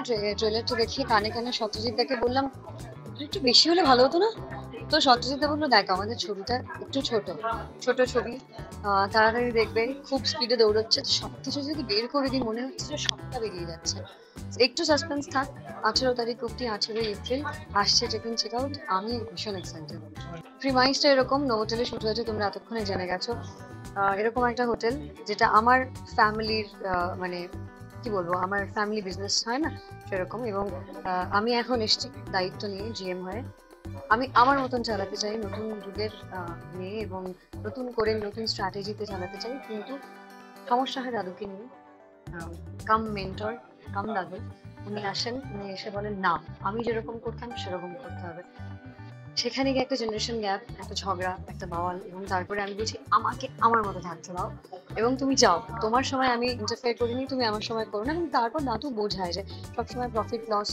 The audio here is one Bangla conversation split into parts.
না ট্রেলারটা দেখি কানে কানে সত্যজিৎ দাকে বললাম একটু বেশি হলে ভালো হতো না। তো সত্যজিৎ দা বললো দেখ আমাদের ছবিটা একটু ছোট ছোট ছবি, তাড়াতাড়ি দেখবে, খুব স্পিডে দৌড়চ্ছে, তো সবকিছু যদি বের করে দিই মনে হচ্ছে যে সবটা বেরিয়ে যাচ্ছে। একটু সাসপেন্স থাক। 18 তারিখ অব্দি, 18 এপ্রিল আসছে চেক ইন চেক আউট। আমি ভীষণ এক্সাইটেড। প্রিমাইসটা এরকম নোভোটেলে শুট হয়েছে, তোমরা এতক্ষণে জেনে গেছো। এরকম একটা হোটেল যেটা আমার ফ্যামিলির, মানে কি বলবো, আমার ফ্যামিলি বিজনেস হয় না সেরকম। এবং আমি এখন এসছি দায়িত্ব নিয়ে জিএম হয়ে। আমি আমার মতন চালাতে চাই, নতুন যুগের মেয়ে, এবং নতুন করে নতুন স্ট্র্যাটেজিতে চালাতে চাই। কিন্তু সমস্যা হয় দাদুকে নিয়ে। কাম মেন্টর, কাম দাদু, উনি আসেন, উনি এসে বলেন না আমি যেরকম করতাম সেরকম করতে হবে। সেখানে গিয়ে একটা জেনারেশন গ্যাপ, একটা ঝগড়া, একটা বাওয়াল, এবং তারপরে আমি বলছি আমাকে আমার মতো থাকতে দাও এবং তুমি যাও, তোমার সময় আমি ইন্টারফেয়ার করিনি, তুমি আমার সময় করো না। এবং তারপর দাদু বোঝায় যে সবসময় প্রফিট লস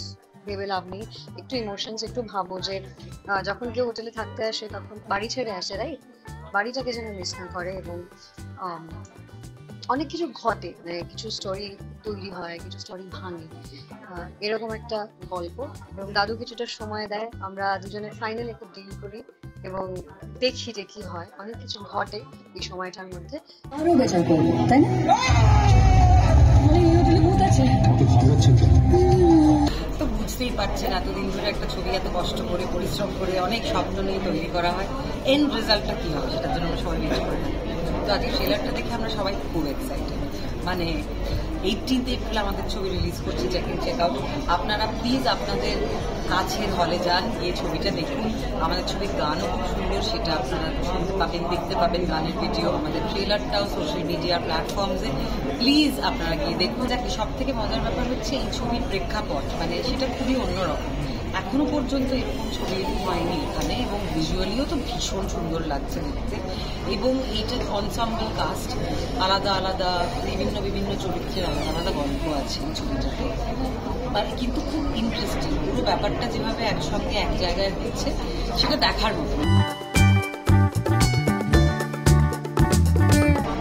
ভেবে লাভ নেই, একটু ইমোশনস একটু ভাবো যে যখন কেউ হোটেলে থাকতে আসে তখন বাড়ি ছেড়ে আসে, রাইট? বাড়িটাকে যেন মিস না করে। এবং অনেক কিছু ঘটে, মানে কিছু স্টোরি তৈরি হয়, কিছু স্টোরি ভাঙে, এরকম একটা গল্প। এবং দাদু কিছুটা সময় দেয়, আমরা দুজনে ফাইনাল একটা ডিল করি এবং দেখি যে কি হয়। অনেক কিছু ঘটে এই সময়টার মধ্যে। আরো বেচার করবো, তাই না? তো বুঝতেই পারছেন এতদিন ধরে একটা ছবি এত কষ্ট করে পরিশ্রম করে অনেক স্বপ্ন নিয়ে তৈরি করা হয়, এন্ড রেজাল্টটা কি হবে সেটার জন্য আমরা সবাই ওয়েট করে থাকি। তো আজকে ট্রেলারটা দেখে আমরা সবাই খুব এক্সাইটেড। মানে 18 এপ্রিল আমাদের ছবি রিলিজ করছি চেক ইন চেক আউট। আপনারা প্লিজ আপনাদের কাছের হলে যান, গিয়ে ছবিটা দেখুন। আমাদের ছবির গানও খুব সুন্দর, সেটা আপনারা শুনতে পাবেন, দেখতে পাবেন গানের ভিডিও। আমাদের ট্রেলারটাও সোশ্যাল মিডিয়া প্ল্যাটফর্মসে প্লিজ আপনারা গিয়ে দেখুন। যাকে সব থেকে মজার ব্যাপার হচ্ছে এই ছবির প্রেক্ষাপট, মানে সেটা খুবই অন্যরকম। এখনো পর্যন্ত এরকম ছবি হয়নি এখানে, এবং ভিজুয়ালিও তো ভীষণ সুন্দর লাগছে দেখতে। এবং এইটার অনসাম্বল কাস্ট, আলাদা আলাদা বিভিন্ন বিভিন্ন চরিত্রের আলাদা আলাদা গল্প আছে এই ছবিটাতে, কিন্তু খুব ইন্টারেস্টিং। পুরো ব্যাপারটা যেভাবে একসঙ্গে এক জায়গায় হচ্ছে সেটা দেখার মতো।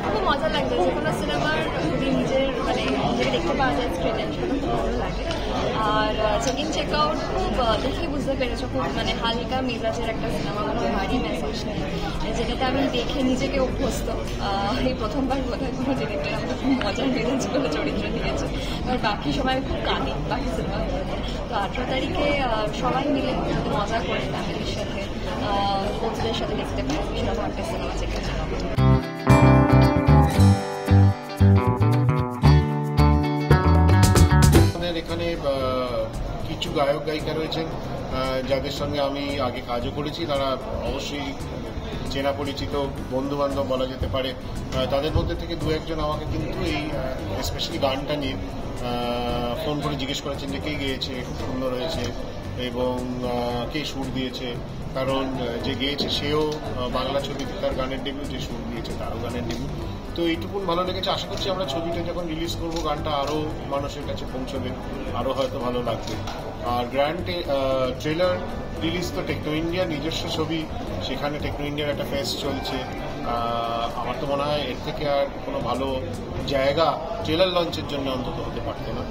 খুব মজা লাগছে, যে কোনো সিনেমার যদি নিজের মানে নিজেকে দেখতে পাওয়া যায় স্ক্রিনে, সেটা খুব ভালো লাগে। আর চেক ইন চেক আউট খুব দেখেই বুঝতে পেরেছো খুব মানে হালকা মেজাজের একটা সিনেমা, কোনো ভারী মেসেজ নেই, যেটাতে আমি দেখে নিজেকে অভ্যস্ত। এই প্রথমবার বোধহয় কোনো ডিরেক্টর আমাকে খুব মজার মেজাজগুলো চরিত্র দিয়েছে। আর বাকি সময় খুব কাঁদি বাকি সিনেমাগুলোতে। তো 18 তারিখে সবাই মিলে যদি মজা করে ফ্যামিলির সাথে, বন্ধুদের সাথে দেখতে পাই সেরকম একটা cinema check in check out. এখানে কিছু গায়ক গায়িকা রয়েছেন যাদের সঙ্গে আমি আগে কাজও করেছি, তারা অবশ্যই চেনা পরিচিত বন্ধু বান্ধব বলা যেতে পারে। তাদের মধ্যে থেকে দু একজন আমাকে কিন্তু এই স্পেশালি গানটা নিয়ে ফোন করে জিজ্ঞেস করেছেন যে কে গেয়েছে, খুব সুন্দর হয়েছে, এবং কে সুর দিয়েছে। কারণ যে গেয়েছে সেও বাংলা ছবিতে তার গানের ডেবিউ, যে সুর দিয়েছে তারও গানের ডেবিউ। তো এইটুকুন ভালো লেগেছে। আশা করছি আমরা ছবিটা যখন রিলিজ করবো গানটা আরও মানুষের কাছে পৌঁছবে, আরও হয়তো ভালো লাগবে। আর গ্র্যান্ড ট্রেলার রিলিজ তো টেকনো ইন্ডিয়া নিজস্ব ছবি, সেখানে টেকনো ইন্ডিয়ার একটা ফেস্ট চলছে। আমার তো মনে হয় এর থেকে আর কোনো ভালো জায়গা ট্রেলার লঞ্চের জন্য অন্তত হতে পারতো না।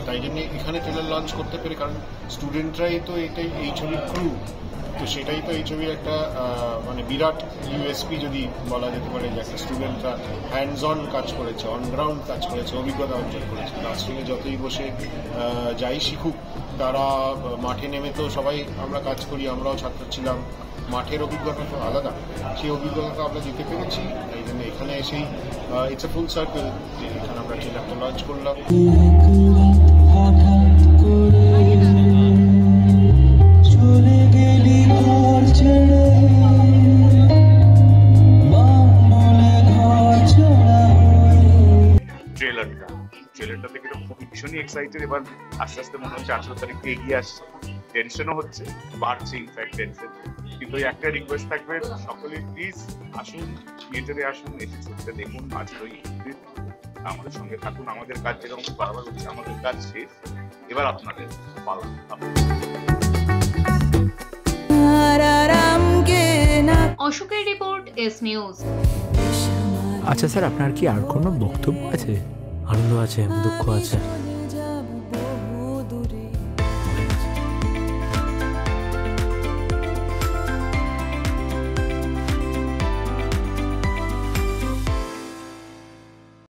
তাই জন্য এখানে ট্রেলার লঞ্চ করতে পেরে, কারণ স্টুডেন্টরাই তো এটাই এই ছবির ক্রু, তো সেটাই তো এই ছবির একটা মানে বিরাট ইউএসপি যদি বলা যেতে পারে, যে একটা স্টুডেন্টরা হ্যান্ডস অন কাজ করেছে, অনগ্রাউন্ড কাজ করেছে, অভিজ্ঞতা অর্জন করেছে। ক্লাসরুমে যতই বসে যাই শিখুক, তারা মাঠে নেমে তো সবাই আমরা কাজ করি, আমরাও ছাত্র ছিলাম, মাঠের অভিজ্ঞতা তো আলাদা, সেই অভিজ্ঞতা আমরা দিতে পেরেছি। তাই জন্য এখানে এসেই ইটস এ ফুল সার্কেল যে এখানে আমরা ট্রেলারটা লঞ্চ করলাম। ট্রেলারটা দেখে তো ভীষণই এক্সাইটেড। এবার আস্তে আস্তে মনে হচ্ছে 18 তারিখে এগিয়ে আসছে, টেনশনও হচ্ছে, বাড়ছে ইনফ্যাক্ট টেনশন। কিন্তু একটা রিকোয়েস্ট থাকবে, সকলে প্লিজ আসুন, থিয়েটারে আসুন, এসে ছবিটা দেখুন। আজকে আমাদের সঙ্গে থাকুন। আমাদের কাজ যেরকম বারবার হচ্ছে, আমাদের কাজ শেষ, এবার আপনাদের পালা। অশোকের রিপোর্ট, এস নিউজ। আচ্ছা স্যার, আপনার কি আর কোনো বক্তব্য আছে? আনন্দ আছে, দুঃখ আছে।